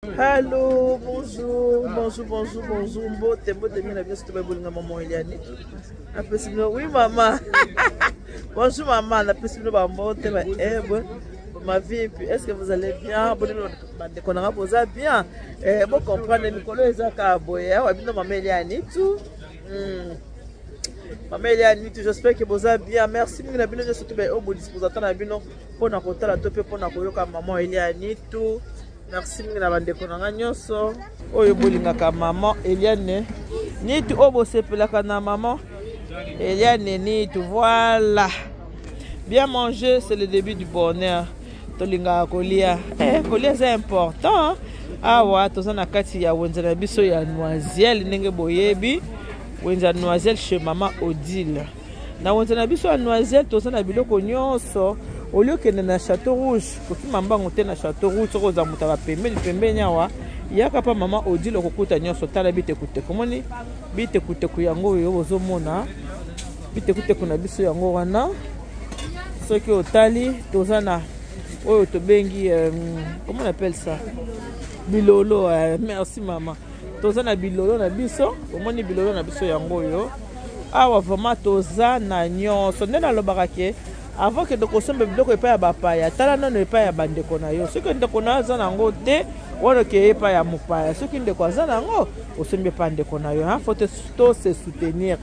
Allô, bonjour, bonjour. Mbote, bien, c'est tout le maman Eliane. Oui, maman. Bonjour, maman. La personne ma vie, est-ce que vous allez bien? Bon, on a bien. Bon, comprendre, Nicolas Ezaka Boya, ou bien maman Eliane, tout. Maman Eliane, j'espère que vous allez bien. Merci, nous avons bien surtout au bout disposition na bino pour na kota la tope pour na koyoka maman Eliane, tout. Merci na bandeko na nyonso oyo bolingaka maman Eliane ni tu obo sepelaka na maman Eliane ni tu voilà. Bien manger c'est le début du bonheur. Tolinga kolia kolia c'est important. Awa tozana kati ya wenza na biso ya noiselle ndenge boyebi wenza noiselle chez maman Odile. Na wenza na biso ya noiselle tozana biloko nyonso. Au lieu que na Château Rouge, ko ki mambango te na Château Rouge ko za mutaka pembeni nyawa yaka pa mama Odile kokuta nyonso tala bite kute komoni bite kute ku yango yo bozomona bite kute kuna biso yango wana soki otali tozana oyo to bengi comment on appelle ça bilolo merci maman tozana bilolo na biso komoni bilolo na biso yango yo awa vraiment tozana nyonso ndena lobaka ke avant que de consommer biloko epa ya bapaya tala nano epa ya bandeko na yo soki ndeko na aza nango te wana ke epa ya mopaya soki ndeko aza nango osombi epa ndeko na yo faut to se soutenir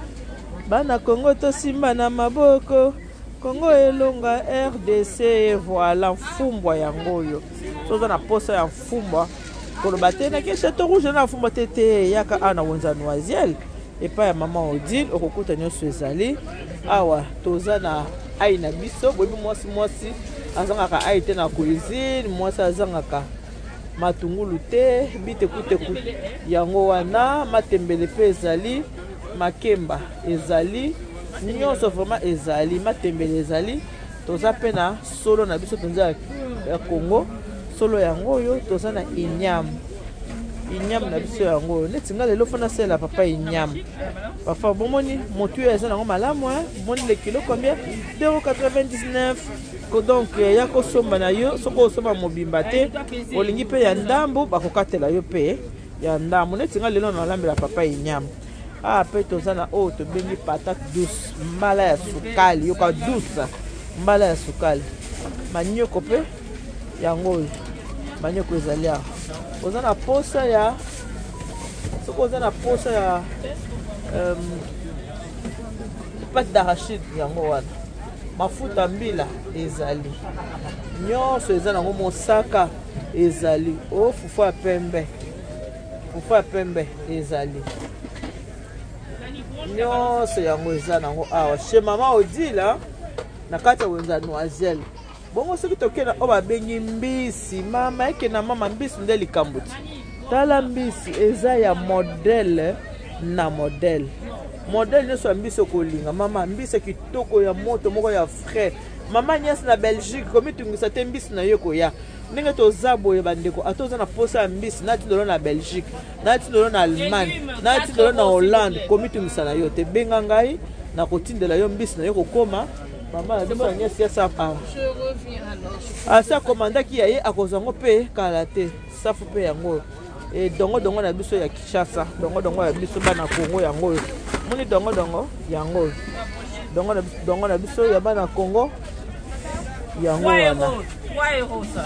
bana Congo to simba na maboko Congo elonga RDC voilà mfumbwa yango yo soza na posa ya mfumbwa koloba te na ke Château Rouge na mfumbwa te yaka ana wenza noiselle epa ya maman Odile okokuta nyonso ezali awa toza na ai na biso bobi mwasi azangaka ai te na cuisine mwasi azangaka matungulu te bite kute yango wana matembele pe ezali makemba ezali nyonso vraiment ezali matembele ezali toza pe na solo na biso tonza ya Congo solo yango oyo toza na inyam na biso yango neti nga lelo fona sela papa inyam papa bomoni motu ya za nango malamu moni le kilo combien 2,99 ko donc ya ko somba na yo soko somba mobimba te olingi pe ya ndambo bakokatela yo pe ya ndambo neti nga lelo na lambela papa inyam pe tozana o to bengi patate douce mbala ya sukali yo ka douce mbala ya sukali manyoko pe yango manyoko ezali awa ozana posa ya soko ozana posa ya pâte d'arachide yango wana mafuta mbila ezali nyonso ezana ngo mosaka ezali fufu ya pembe ezali nyonso yango ezana ngo awa chez maman Odile na kati ya wenza noiselle bongo soki tokena o babengi mbisi mama eke na mama mbisi nde likambo ti tala mbisi eza ya modele na modele nyonso ya mbisi okolinga mama mbisi kitoko ya moto moko ya frais mama nyasi na Belgique komitungisa te mbisi na yo koya ndenge toza boye bandeko atoza na posa ya mbisi nati lolo na Belgique nati lolo na Allemagne nati lolo na Hollande komitungisa na yo te benga ngai na kotindela yo mbisi na yo kokoma maman la biso nyasi ya sapa je reviens alors asa komanda ki yaye akozango pe kala te safu pe yango dongo na biso ya Kinshasa dongo ya biso bana Congo yango moni dongo yango dongo na biso ya bana Congo yango wana 3 euros ça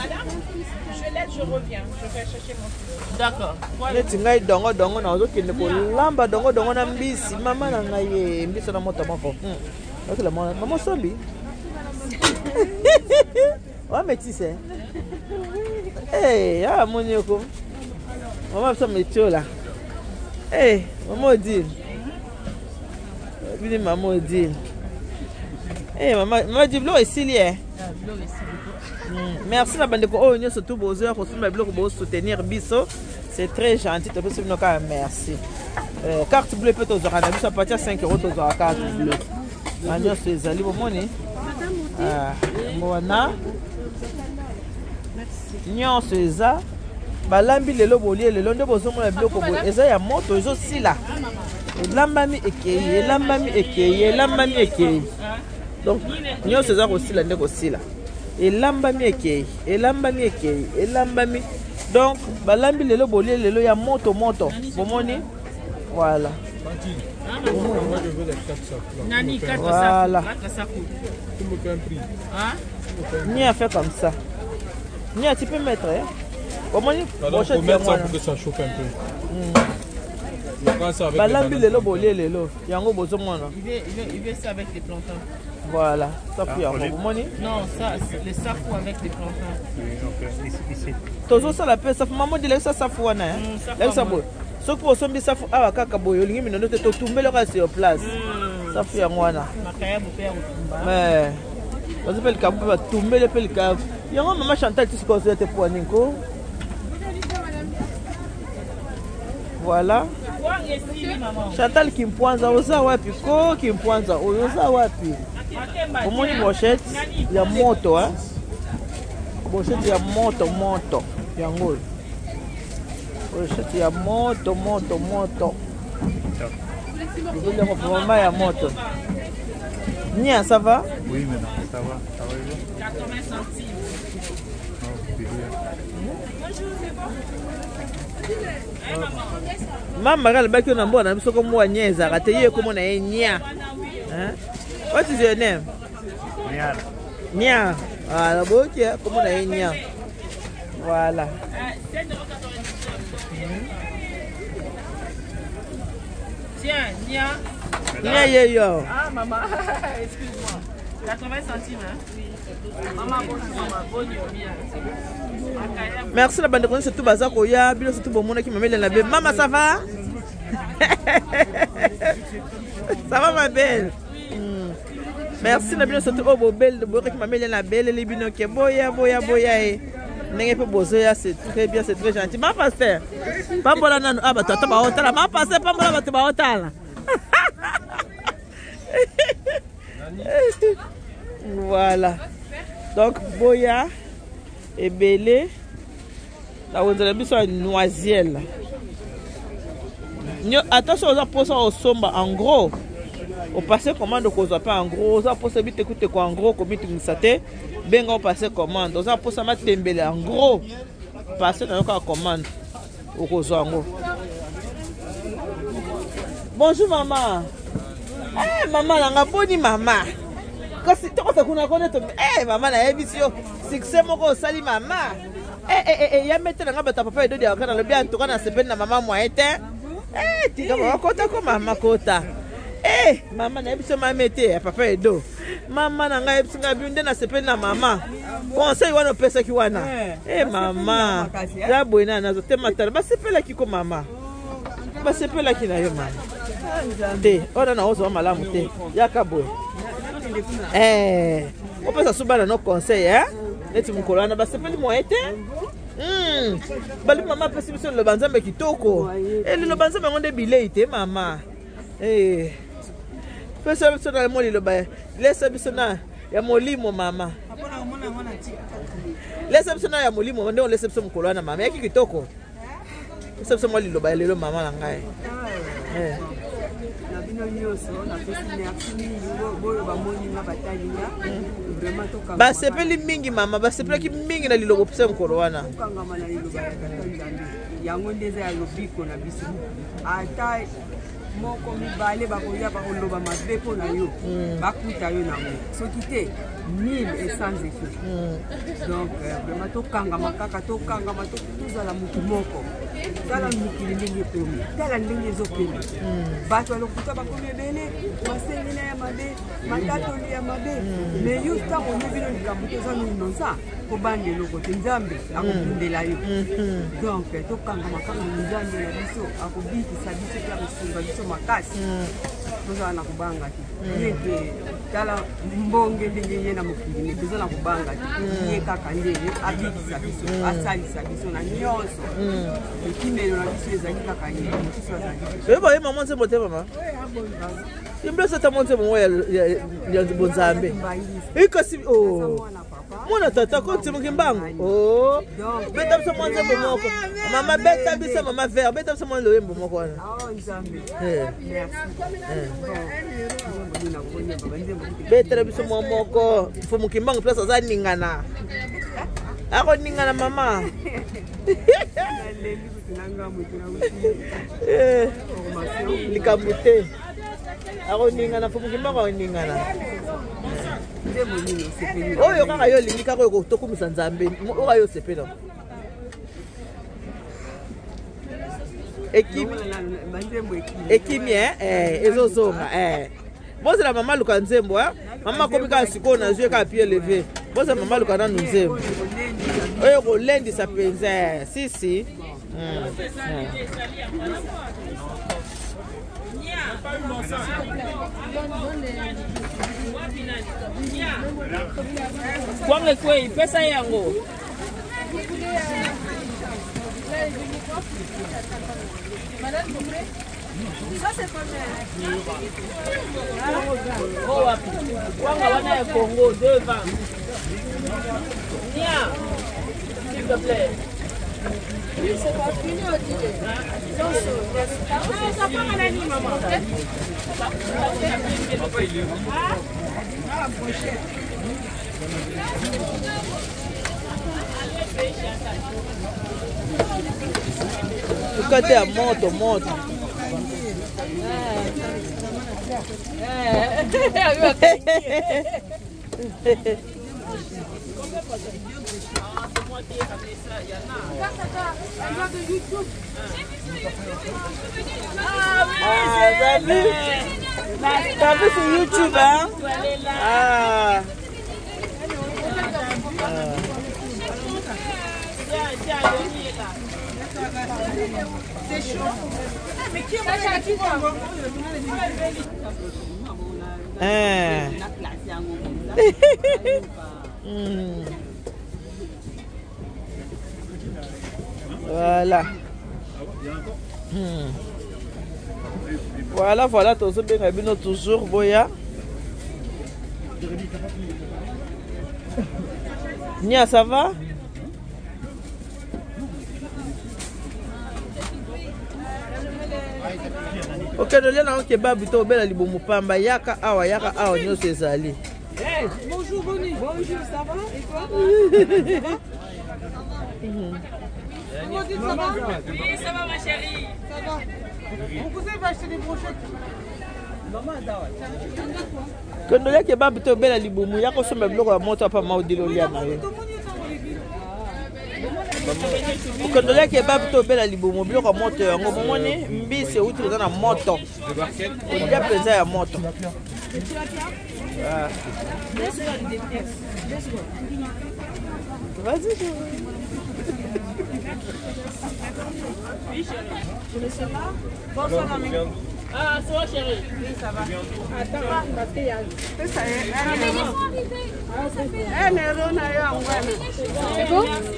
je reviens je vais chercher mon d'accord neti ngai dongo na ozokende kolamba dongo na mbisi mama na ngai mbisi na moto moko ok la maman sombi wa métisse mon yoko maman ça metiola maman Odile bini maman Odile maman dit blo ici merci la bande ko onyo surtout bozo ko sima bloko bo soutenir biso c'est très gentil to biso noka merci carte bleue peut aux na biso à partir 5 euros to za carte bleue nyonso ezali bomoni mwana nyonso eza balambi lelo bolie lelo nde bozomona biloko boye eza ya moto ezosila elambami ekei donc nyonso eza kosila nde kosila elambami ekei Donc, balambi lelo bolé lelo ya moto. Bomoni. Voilà. Moi je veux les 4 sacs. Nani, 4 voilà. sacs. Tu me fais un prix. Hein? Nia fait comme ça. Nia, tu peux mettre, hein? Bomoni. Alors, faut mettre ça pour que ça chauffe un peu. Balambi lelo bolé lelo. Yango bozo mwana. Il veut ça avec les plantains. Voilà. Ça fait yango. Bomoni. Non, ça, les safou avec les plantains. Ici. Tozo ça la paix. Ça fait maman dit ça ça fouana, hein? Là ça beau. Ce que vous sommes ça fou ah kaka boyo lingi minono te to tomber le reste sur place. Ça fait yango wana. Makaya bopé Mais on s'appelle kabou va tomber le pel cave. Yango maman Chantal tu se conseille te pour ninko. Voilà. Chantal Kimpoanza oza wapi ko Kimpoanza oza wapi. Omoni brochette ya moto hein. Brochette ya moto yango. Brochette ya moto. Je veux dire vraiment ya moto. Nia ça va? Oui mais non, ça va. 80 centimes. Maman regarde baki on mbona biso ko mwa nyeza rateye ko mona nya. Hein? What is your name? Nya. Ah, boki ko mona nya. Voilà. Tiens, Nia. Nia yo. Ah, maman, excuse-moi. 80 centimes, hein? Oui. Maman, bonjour, bien. Merci la bande de c'est tout bazar koya, bilo c'est tout bon monde qui me met la belle. Maman ça va? Ça va ma belle? Merci la bilo c'est tout beau belle de boire qui me met la belle les bino qui boya. N'engagez pas bozoya, c'est très bien, c'est très gentil. Ma pasteur. Pas pour la nano. Ah bah toi ba hôtel. Ma pasteur pas moi ba hôtel. Voilà. Donc boya et belé. La on a besoin de noiselle. Attention aux apôtres au somba en gros. Au passé commande qu'on soit pas en gros, aux apôtres vite écouter quoi en gros comme tu me saté. Benga au passé commande. Aux apôtres ma tembele en gros. Passer dans la commande au cause en gros. Bonjour maman. Eh maman la ngaboni maman. Kasi to ko kuna connaître eh maman na émission succès moko sali maman. Ya mettre nga bata papa edo dia kana le bien to kana sepena maman moi était. Tika kota ko mama kota. Maman na biso ma mette papa edo. Maman na nga biso nga biunde na sepena mama. Conseil wana pesa ki wana. Maman. Ya boina na zo temata ba sepela ki ko mama. Ba sepela ki na yo mama. Te, ora na ozo malamu te. Ya kaboy. On peut s'assurer nos conseils, hein? Neti mukolana ba sepeli moete. Bali maman pesi biso le banzambe kitoko. Le banzambe ngonde bilete mama. Pesa biso na moli lo ba. Lesa biso na ya molimo mama. Lesa biso na ya molimo nde on lesa biso mukolana mama. Yaki kitoko. Lesa biso moli lo ba lelo mama na ngai. Basepeli mingi mama, basepeli mingi na lilobo pese mkolo wana. Yango ndeza ya lobiko na biso. Ata moko mibale bakoya bakoloba mabe po na yo. Bakuta yo nango. Soki te 1000 et sans effet. Donc vraiment tokanga makaka tokanga matozala mutu moko. Tala mukili ndenge pemi. Tala ndenge zopemi. Bato alokuta bakomi ebele, masengi na ya mabe, matatoli ya mabe. Mais yo tango nyebino likambo toza ninoza ko bande loko te nzambe akokundela yo. Donc tokanga makaka nzambe na biso akobikisa biso pe akosunga biso makasi. Tozala na kubanga te. Yeke tala mbonge ndenge ye na mokili tozala na kubanga te. Ye kaka ndenge abikisa biso, asalisa biso na nyonso. Kimelo na biso ezali kaka ye mosusu azali. Eba ye maman nzembo te mama. Imblesa ta monte mo ya bonzambe. Ikasi mwana tata ko tsimuki mbango. Beta biso mwanze bomoko. Mama beta biso mama ver, beta biso mwana loyembo moko wana. Nzambe. Beta biso moko. Fo mukimbango place za ningana. akoninga na mama likambo te akoninga na fomukimba akoninga na oyo kaka yo olingi kaka oyo tokumisa nzambe oyo yo sepela ekimi ezozonga bozela mama luka nzembo mama komi kaka sikoyo na jeu kaka pied levé bozela mama luka nanu nzembo oyo kolendisa mpenza sisi kwanga kwei pesa yango Ça c'est pas mal. Oh wapi kwanga wana ya Congo 2 vents. Nia s'il te plaît. Oui, c'est pas fini au dîner. Ça part à la nuit maman. ukate ya moto t'as vu sur YouTube hein? C'est chaud. Mais qui Voilà, tous bien bino toujours boya. Nia, ça va? Ok, nous allons kebab to bela libomu pamba yaka awa nyoso ezali. Bonjour Bonnie. Bonjour, ça va? Et toi? ça va? Oui, ça va ma chérie. Ça va. On vous avez acheté des brochettes. Quand nous allons kebab to bela libomu yaka somba biloko ya moto apa maudilo lia na yo. Okondole kebab to bela libomo biloko moto yango momoni mbisi outi na moto olia penza ya moto vas-y Je ne sais pas. Bonsoir mamie. Ah, ça va chérie? Oui, ça va. Attends, parce qu'il y a... Ça y est, c'est bon? Merci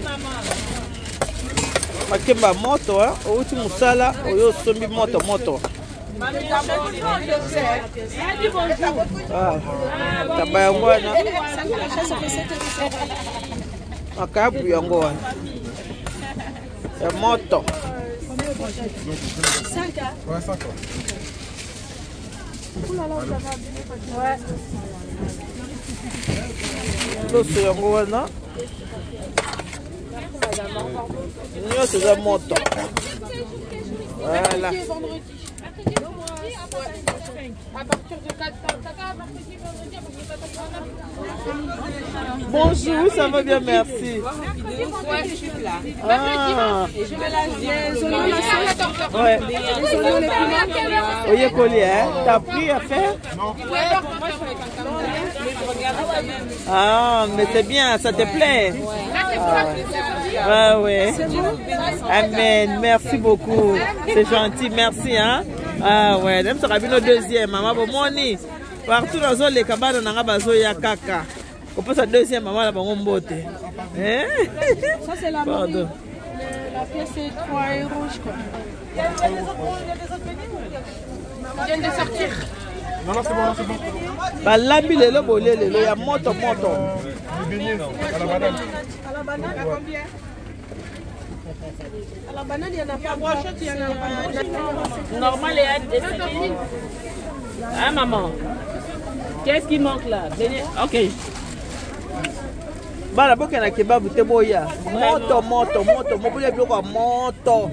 maman. makemba moto outi musala oyo sombi moto taba yango wana makabu yango wana ya moto 5 hein? Ouais, 5 ans. Ouais. loso yango wana nyonso eza moto voilà. À partir de 4 Bonjour, ça va bien, merci. Ouais, je suis là. Et je mélange les Ouais. Oye, Collier, hein? T'as pris à faire? Non. Ah, mais c'est bien, ça te plaît? Ah ouais. Amen, merci beaucoup. C'est gentil, merci, hein? Ah ouais, même ça va bien au deuxième, maman, bon, moni. Partout dans zone les cabanes, on a bazo ya kaka. On passe à deuxième, maman, là, bon, beauté. Hein? Ça, c'est la pardon. La pièce, c'est 3 €, je crois. Il y a des autres menus. Ils viennent de sortir. Non, non, c'est bon, c'est bon. Bah, la bille est là, il y a moto. Le beignet, non. À la banane. À la banane, à combien? À la banane, il y en a pas. Brochette, il y en a pas. Normal et esthétique. Ah maman, qu'est-ce qui manque là? Venez. Ok. Bana boke na kebabu te boya. Moto mobolia biloko ya moto.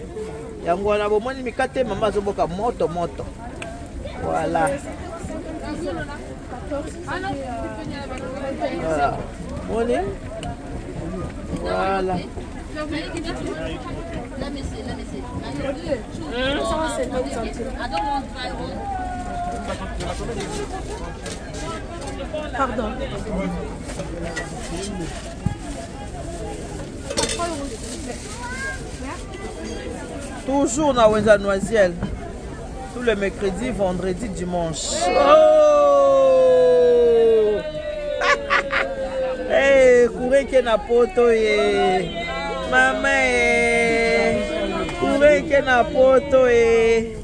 Yango wana bomoni mikate mama azoboka moto. Voilà. Voilà. Moni. Voilà. 150 centimes. Pardon. Toujours na Wenza Noisiel. Tous les mercredis, vendredi, dimanche. Oh! Hey, courez na poto ye. Maman courez na poto ye.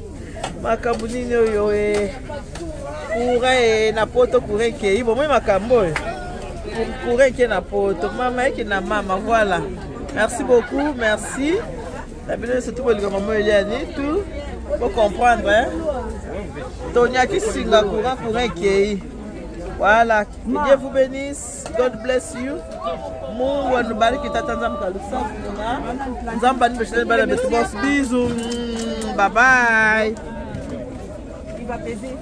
Makabunini yo ye. Courez na poto courez ke. Ibo moi makambo. Courez na poto. Maman qui na maman, voilà. Merci beaucoup, merci. La belle c'est tout pour le maman Eliani tout. Faut comprendre hein. Tonya qui singa courant ke. Voilà, que Dieu vous bénisse. God bless you. Mungu anubariki tata nzambe kalusa. Nzamba ni beshele bala betu boss. Bisous. Bye bye. Il va peser.